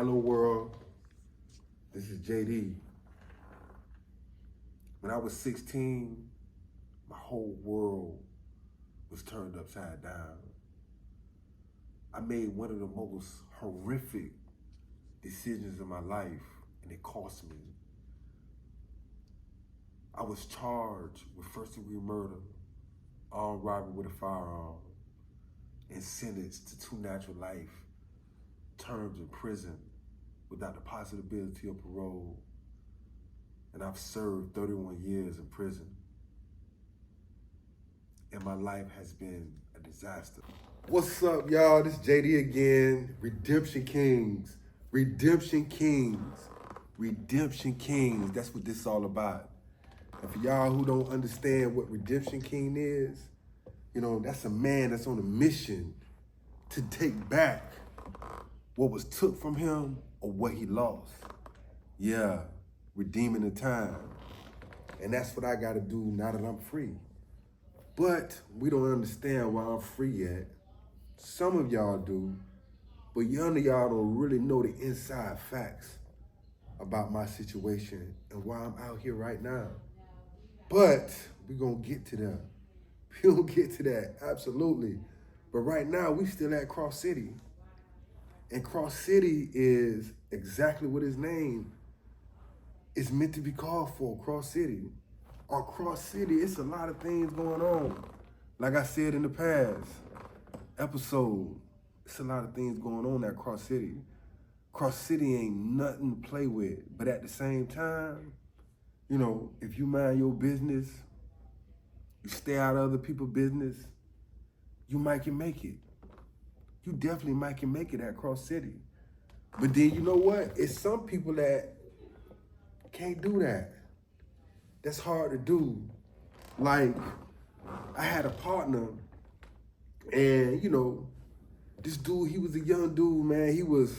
Hello world, this is JD. When I was 16, my whole world was turned upside down. I made one of the most horrific decisions in my life, and it cost me. I was charged with first-degree murder, armed robbery with a firearm, and sentenced to 2 natural life terms in prison without the possibility of parole. And I've served 31 years in prison. And my life has been a disaster. What's up, y'all? This is JD again. Redemption Kings. Redemption Kings. Redemption Kings. That's what this is all about. And for y'all who don't understand what Redemption King is, that's a man that's on a mission to take back what was took from him or what he lost. Yeah, redeeming the time. And that's what I gotta do now that I'm free. But we don't understand why I'm free yet. Some of y'all do, but none of y'all don't really know the inside facts about my situation and why I'm out here right now. But we're gonna get to that. We're gonna get to that, absolutely. But right now, we still at Cross City. And Cross City is exactly what its name is meant to be called for, Cross City. On Cross City, it's a lot of things going on. Like I said in the past episode, it's a lot of things going on at Cross City. Cross City ain't nothing to play with. But at the same time, if you mind your business, you stay out of other people's business, you might can make it. You definitely might can make it at Cross City. But then you know what? It's some people that can't do that. That's hard to do. Like, I had a partner, and this dude, he was a young dude, man. He was,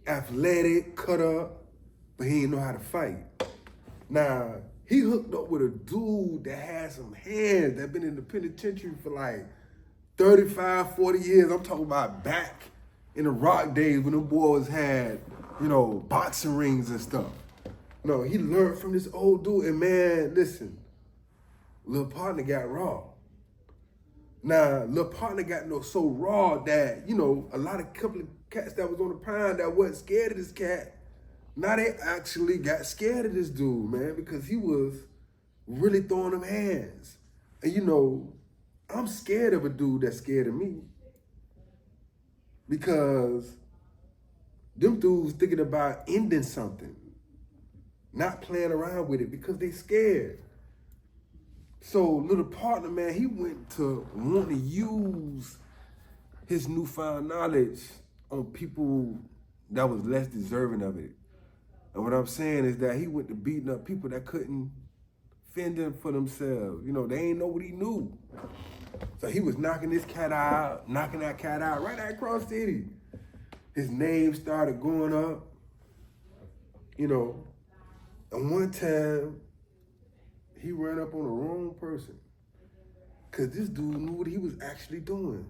athletic, cut up, but he didn't know how to fight. Now, he hooked up with a dude that had some hands that been in the penitentiary for like 35, 40 years. I'm talking about back in the rock days when them boys had, boxing rings and stuff. No, he learned from this old dude, and man, listen, little partner got raw. Now, little partner got so raw that, a couple of cats that was on the pine that wasn't scared of this cat, now they actually got scared of this dude, man, because he was really throwing them hands. And I'm scared of a dude that's scared of me, because them dudes thinking about ending something, not playing around with it because they scared. So little partner, man, he went to want to use his newfound knowledge on people that was less deserving of it. And what I'm saying is that he went to beating up people that couldn't fend them for themselves. They ain't know what he knew. So he was knocking that cat out right at Cross City. His name started going up, and one time he ran up on the wrong person, because this dude knew what he was actually doing.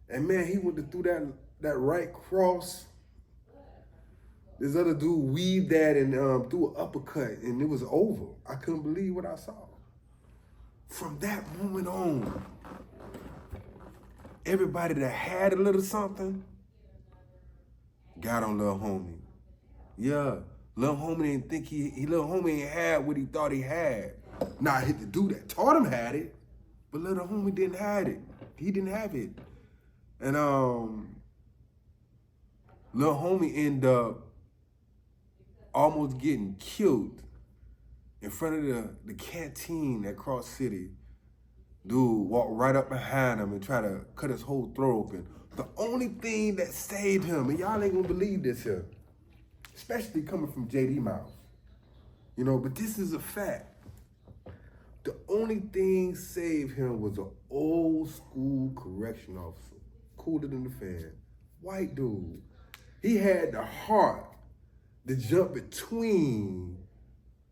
And man, he went to through that right cross. This other dude weaved that and threw an uppercut, and it was over. I couldn't believe what I saw. From that moment on, everybody that had a little something got on little homie. Yeah, little homie didn't think little homie ain't had what he thought he had. Now, I hit to do that. Taught him had it, but little homie didn't have it. He didn't have it. And little homie ended up almost getting killed in front of the canteen at Cross City. Dude walked right up behind him and tried to cut his whole throat open. The only thing that saved him, and y'all ain't gonna believe this here, especially coming from JD mouth, but this is a fact. The only thing saved him was an old school correction officer, cooler than the fan, white dude. He had the heart to jump between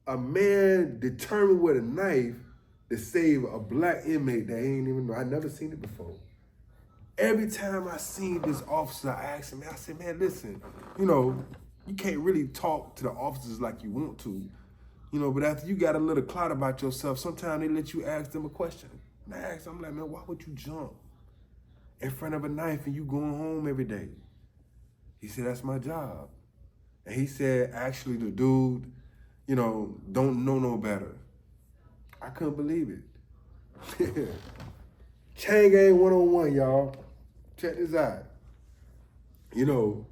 a man determined with a knife to save a black inmate that ain't even know. I never seen it before. every time I seen this officer, I asked him, I said, man, listen, you know, you can't really talk to the officers like you want to, you know, but after you got a little clout about yourself, sometimes they let you ask them a question. And I asked him, I'm like, man, why would you jump in front of a knife and you going home every day? He said, that's my job. And he said, actually, the dude, you know, don't know no better. I couldn't believe it. Chain Gang 101, y'all. Check this out. You know,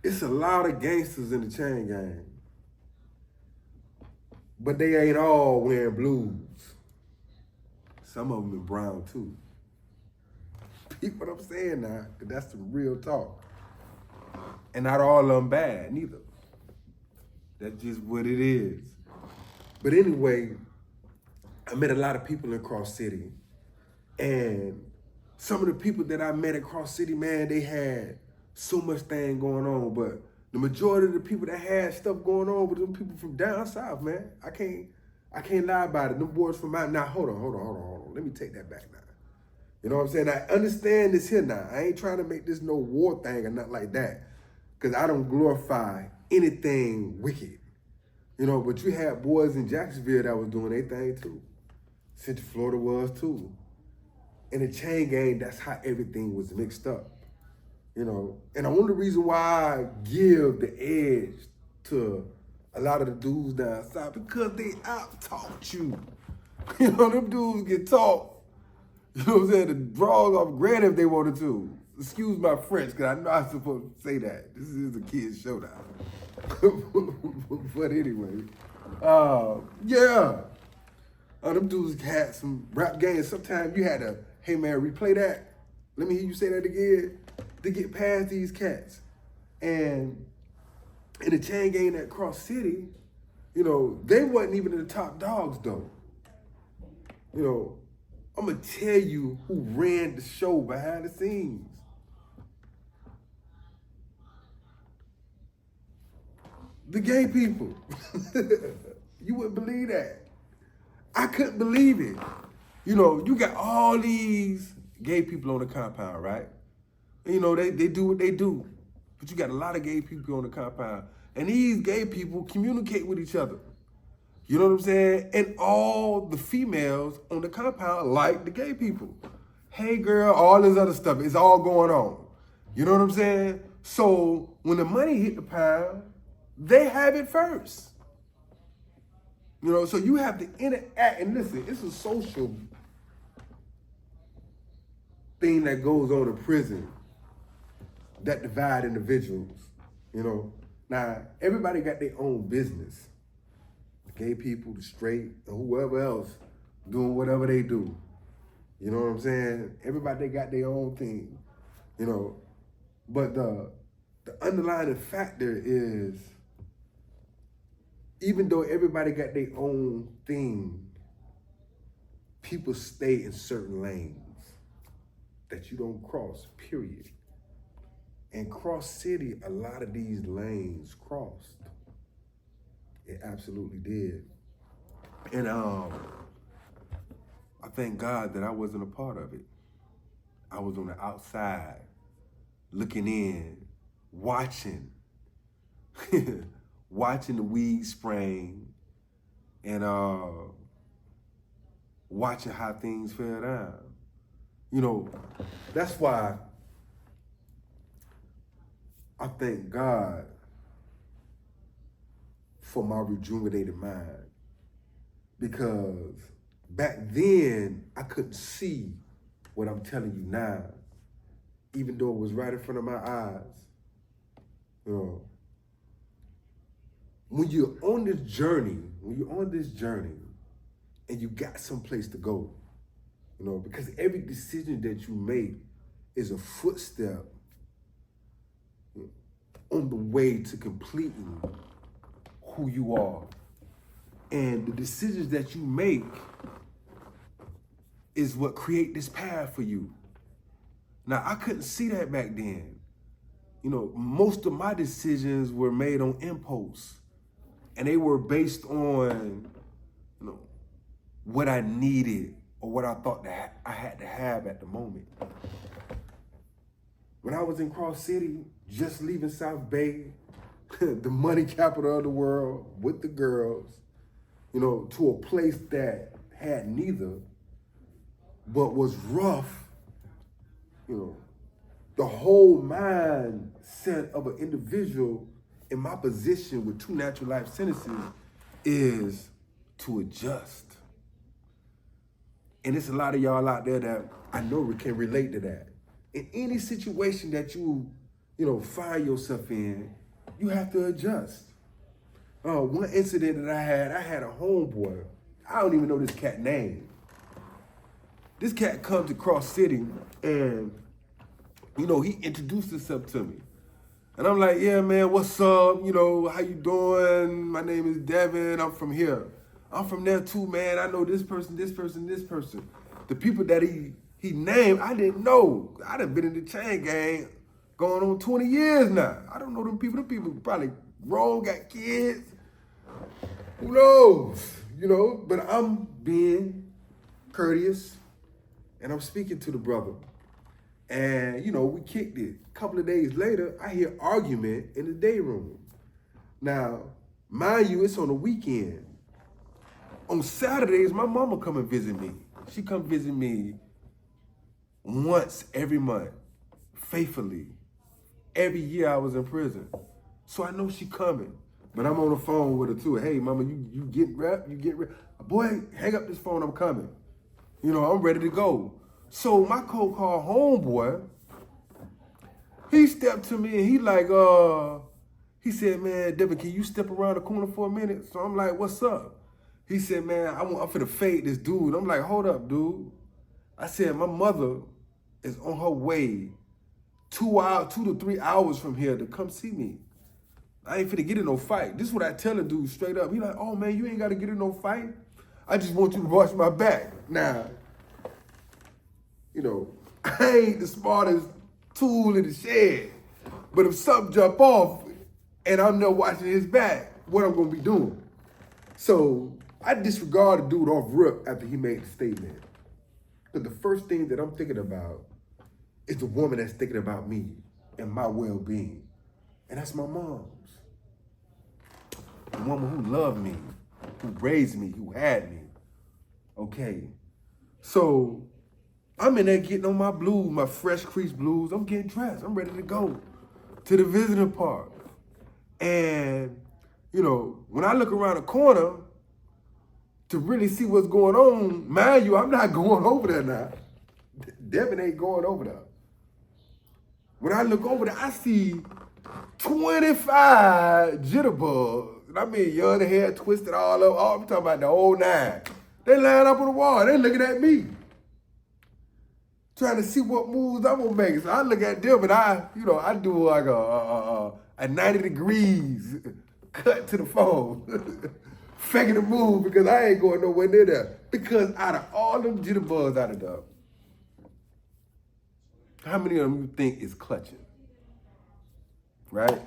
it's a lot of gangsters in the chain gang, but they ain't all wearing blues. Some of them in brown too. Peep what I'm saying now, because that's some real talk. And not all of them bad, neither. That's just what it is. But anyway, I met a lot of people in Cross City. And some of the people that I met at Cross City, man, they had so much thing going on. But the majority of the people that had stuff going on were them people from down south, man. I can't lie about it. Them boys from out. Now, hold on. Let me take that back now. You know what I'm saying? I understand this here now. I ain't trying to make this no war thing or nothing like that. Because I don't glorify anything wicked. You know, but you had boys in Jacksonville that was doing their thing too. Central Florida was too. In the chain gang, that's how everything was mixed up. You know, and the only reason why I give the edge to a lot of the dudes down south, because they out-taught you. You know, them dudes get taught. You know what I'm saying? The draws off granted if they wanted to. Excuse my French, because I know I'm supposed to say that. This is a kid's showdown. But anyway, yeah. Them dudes had some rap games. Sometimes you had to, hey man, replay that. Let me hear you say that again. To get past these cats. And in the chain gang at Cross City, you know, they wasn't even the top dogs though. You know, I'm gonna tell you who ran the show behind the scenes. The gay people. You wouldn't believe that. I couldn't believe it. You know, you got all these gay people on the compound, right? And, you know, they do what they do. But you got a lot of gay people on the compound. And these gay people communicate with each other. You know what I'm saying? And all the females on the compound like the gay people. Hey girl, all this other stuff, it's all going on. You know what I'm saying? So when the money hit the pile, they have it first. You know, so you have to interact. And listen, it's a social thing that goes on in prison that divide individuals, you know. Now, everybody got their own business. The gay people, the straight, or whoever else doing whatever they do. You know what I'm saying? Everybody got their own thing, you know. But the underlying factor is, even though everybody got their own thing, people stay in certain lanes that you don't cross, period. In Cross City, a lot of these lanes crossed. It absolutely did. And I thank God that I wasn't a part of it. I was on the outside, looking in, watching, watching the weed spraying, and watching how things fell down. You know, that's why I thank God for my rejuvenated mind, because back then I couldn't see what I'm telling you now, even though it was right in front of my eyes. You know, when you're on this journey, and you got someplace to go, you know, because every decision that you make is a footstep on the way to completing who you are. And the decisions that you make is what create this path for you. Now, I couldn't see that back then. You know, most of my decisions were made on impulse, and they were based on, you know, what I needed or what I thought that I had to have at the moment. When I was in Cross City, just leaving South Bay, the money capital of the world, with the girls, to a place that had neither, but was rough, the whole mindset of an individual in my position with 2 natural life sentences is to adjust. And it's a lot of y'all out there that I know can relate to that. In any situation that you find yourself in, you have to adjust. One incident that I had a homeboy. I don't even know this cat name. This cat comes to Cross City and, he introduced himself to me. And I'm like, yeah, man, what's up? How you doing? My name is Devin. I'm from here. I'm from there too, man. I know this person, this person, this person. The people that he named, I didn't know. I done been in the chain gang going on 20 years now. I don't know them people. Them people probably grown, got kids. Who knows? But I'm being courteous and I'm speaking to the brother. And, we kicked it. A couple of days later, I hear argument in the day room. Now, mind you, it's on the weekend. On Saturdays, my mama come and visit me. She come visit me once every month, faithfully. Every year I was in prison. So I know she coming. But I'm on the phone with her too. Hey, mama, you get rep? You get rep? Boy, hang up this phone, I'm coming. I'm ready to go. So my co-called homeboy, he stepped to me and he said, man, Devin, can you step around the corner for a minute? So I'm like, what's up? He said, man, I'm finna fade this dude. I'm like, hold up, dude. I said, my mother is on her way 2 to 3 hours from here to come see me. I ain't finna get in no fight. This is what I tell a dude straight up. He like, oh man, you ain't gotta get in no fight. I just want you to watch my back. Now, I ain't the smartest tool in the shed. But if something jump off and I'm there watching his back, what I'm gonna be doing? So I disregard the dude off rip after he made the statement. But the first thing that I'm thinking about is the woman that's thinking about me and my well-being. And that's my mom's. The woman who loved me, who raised me, who had me. Okay. So I'm in there getting on my blues, my fresh crease blues. I'm getting dressed. I'm ready to go to the visitor park. And, when I look around the corner to really see what's going on, mind you, I'm not going over there now. Devin ain't going over there. When I look over there, I see 25 jitterbugs. I mean, young hair twisted all up. I'm talking about the whole 9. They lined up on the wall. They looking at me, trying to see what moves I'm gonna make. So I look at them and I do like a 90 degrees cut to the phone, faking the move because I ain't going nowhere near there. Because out of all them jitterbugs out of there, how many of them you think is clutching? Right?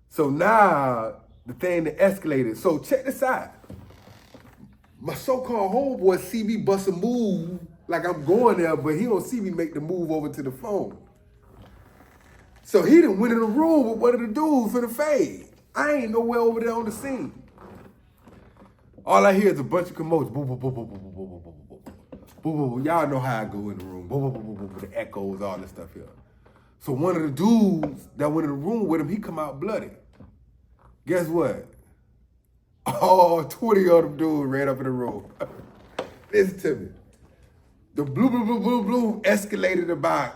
So now the thing that escalated. So check this out. My so-called homeboy see me bust a move like I'm going there, but he don't see me make the move over to the phone. So he done went in the room with one of the dudes for the fade. I ain't nowhere over there on the scene. All I hear is a bunch of commotion. Boom, boom, boom, boom, boom, boom, boom, boom, boom, boom, boom, boom. Y'all know how I go in the room. Boom, boom, boom, boom, boom, the echoes, all this stuff here. So one of the dudes that went in the room with him, he come out bloody. Guess what? All 20 of them dudes ran up in the room. Listen to me. The blue, blue, blue, blue, blue escalated about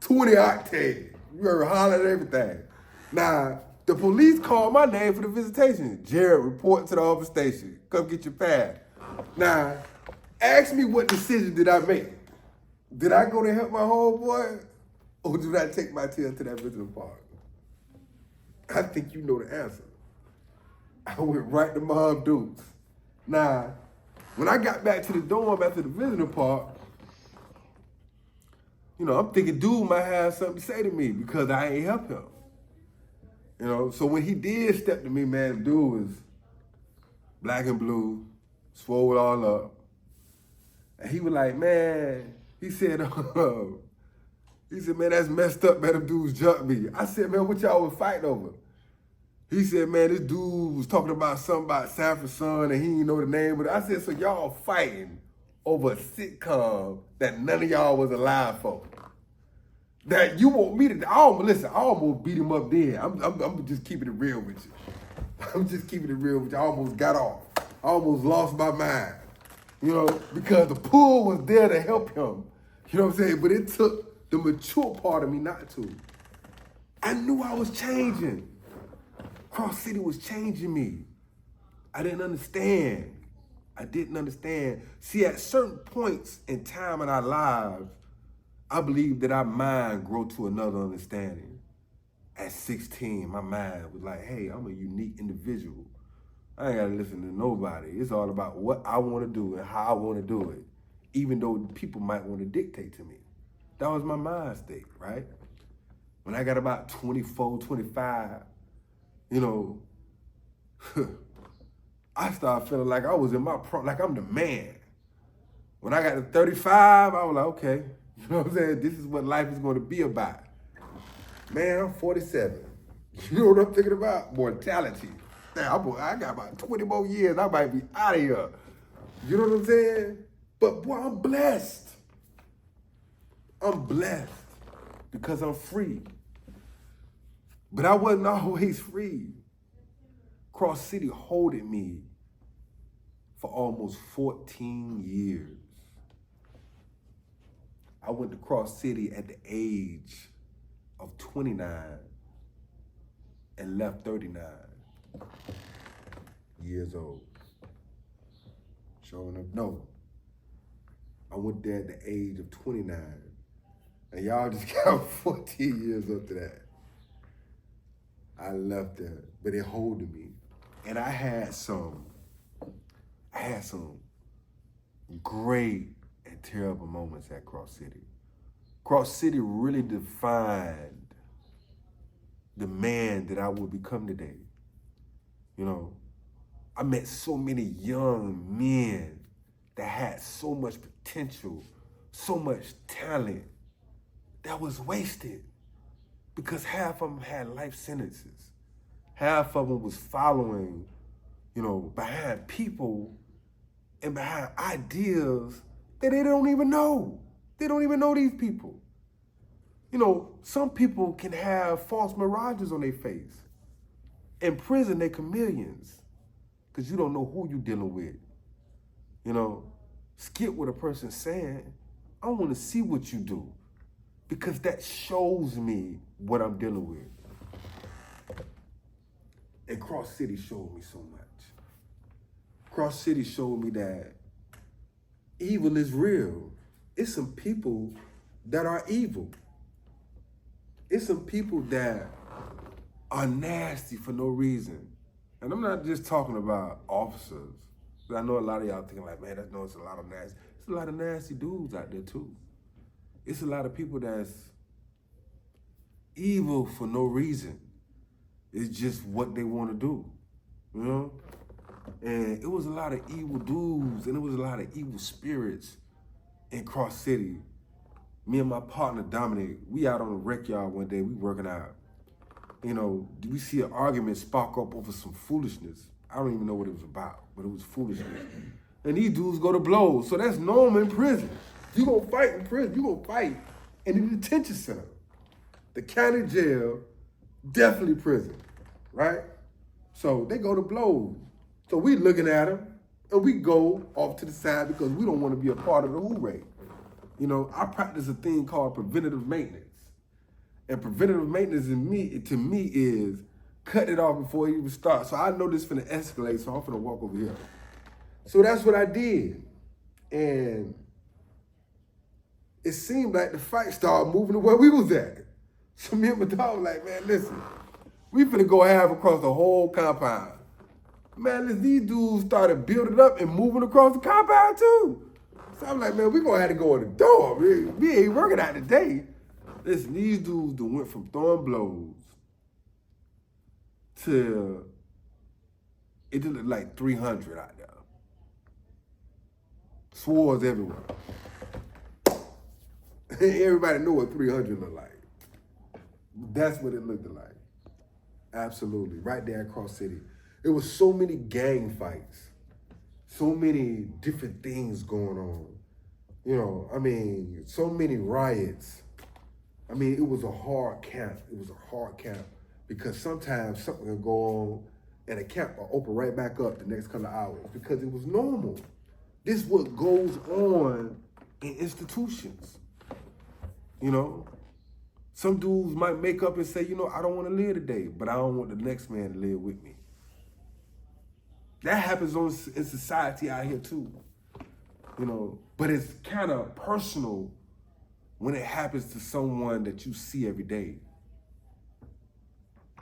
20 octaves. You heard hollering and everything. Now, the police called my name for the visitation. Jared, report to the office station. Come get your pass. Now, ask me what decision did I make? Did I go to help my homeboy? Or did I take my tail to that visitor park? I think you know the answer. I went right to Mom Dukes. Now, when I got back to the dorm after the visitor park, I'm thinking dude might have something to say to me because I ain't help him. So when he did step to me, man, dude was black and blue, swole all up. And he was like, man, he said, man, that's messed up, man, them dudes jumped me. I said, man, what y'all was fighting over? He said, man, this dude was talking about something about Sanford's son and he didn't know the name of it. I said, so y'all fighting over a sitcom that none of y'all was alive for. That you want me to, I almost beat him up then. I'm just keeping it real with you. I'm just keeping it real with you. I almost got off. I almost lost my mind. You know, because the pull was there to help him. You know what I'm saying? But it took the mature part of me not to. I knew I was changing. Cross City was changing me. I didn't understand. See, at certain points in time in our lives, I believe that our mind grow to another understanding. At 16, my mind was like, hey, I'm a unique individual. I ain't gotta listen to nobody. It's all about what I wanna do and how I wanna do it, even though people might wanna dictate to me. That was my mind state, right? When I got about 24, 25, you know, I started feeling like I was in my like I'm the man. When I got to 35, I was like, okay, you know what I'm saying? This is what life is going to be about. Man, I'm 47. You know what I'm thinking about? Mortality. Damn, I got about 20 more years. I might be out of here. You know what I'm saying? But boy, I'm blessed. I'm blessed because I'm free. But I wasn't always free. Cross City holding me for almost 14 years. I went to Cross City at the age of 29 and left 39 years old. Showing up, no. I went there at the age of 29 and y'all just got 14 years after that. I left there, but it holded me. And I had some great and terrible moments at Cross City. Cross City really defined the man that I would become today. You know, I met so many young men that had so much potential, so much talent that was wasted because half of them had life sentences. Half of them was following, you know, behind people and behind ideas that they don't even know. They don't even know these people. You know, some people can have false mirages on their face. In prison, they chameleons because you don't know who you're dealing with. You know, skip what a person's saying. I want to see what you do because that shows me what I'm dealing with. And Cross City showed me so much. Cross City showed me that evil is real. It's some people that are evil. It's some people that are nasty for no reason. And I'm not just talking about officers. I know a lot of y'all thinking like, man, it's a lot of nasty. It's a lot of nasty dudes out there too. It's a lot of people that's evil for no reason. It's just what they want to do, you know? And it was a lot of evil dudes and it was a lot of evil spirits in Cross City. Me and my partner, Dominic, we out on the rec yard one day, we working out. You know, we see an argument spark up over some foolishness. I don't even know what it was about, but it was foolishness. And these dudes go to blows, so that's normal in prison. You gonna fight in prison, you gonna fight in the detention center. The county jail, definitely prison, right? So they go to blows. So we looking at them, and we go off to the side because we don't want to be a part of the hooray. You know, I practice a thing called preventative maintenance. And preventative maintenance to me is cut it off before it even starts. So I know this finna escalate, so I'm finna walk over here. So that's what I did. And it seemed like the fight started moving to where we was at. So me and my dog was like, man, listen, we finna go half across the whole compound. Man, these dudes started building up and moving across the compound too. So I'm like, man, we gonna have to go in the door. We ain't working out today. Listen, these dudes went from throwing blows to, it did like 300 out there. Swords everywhere. Everybody know what 300 look like. That's what it looked like. Absolutely. Right there across city. It was so many gang fights. So many different things going on. You know, I mean, so many riots. I mean, it was a hard camp. It was a hard camp because sometimes something will go on and a camp will open right back up the next couple of hours because it was normal. This is what goes on in institutions. You know, some dudes might make up and say, you know, I don't want to live today, but I don't want the next man to live with me. That happens in society out here too. You know, but it's kind of personal when it happens to someone that you see every day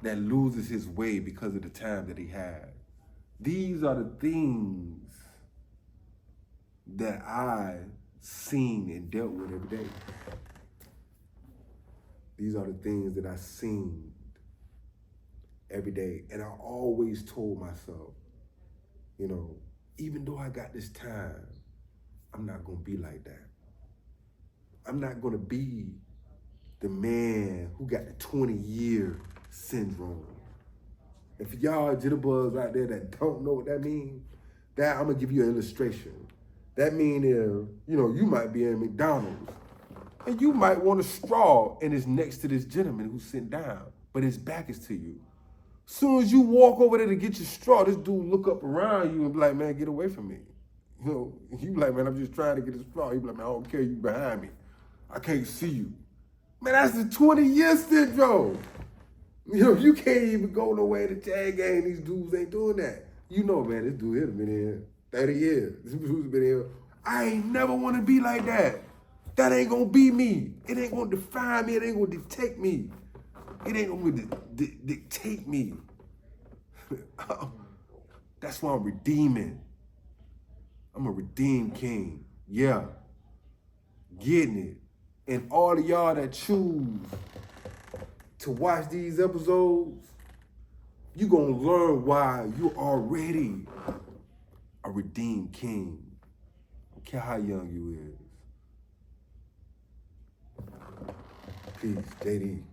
that loses his way because of the time that he had. These are the things that I seen and dealt with every day. These are the things that I seen every day. And I always told myself, you know, even though I got this time, I'm not gonna be like that. I'm not gonna be the man who got the 20-year syndrome. And for y'all jitterbugs out there that don't know what that means, that I'm gonna give you an illustration. That means you might be in McDonald's and you might want a straw and it's next to this gentleman who's sitting down, but his back is to you. Soon as you walk over there to get your straw, this dude look up around you and be like, man, get away from me. You know, you be like, man, I'm just trying to get a straw. He be like, man, I don't care, you behind me. I can't see you. Man, that's the 20-year syndrome. You know, you can't even go nowhere to tag game. These dudes ain't doing that. You know, man, this dude here been here 30 years. This dude's been here. I ain't never want to be like that. That ain't gonna be me. It ain't gonna define me. It ain't gonna dictate me. It ain't gonna dictate me. That's why I'm redeeming. I'm a redeemed king. Yeah. Getting it. And all of y'all that choose to watch these episodes, you're gonna learn why you're already a redeemed king. I don't care how young you is. Peace, JD.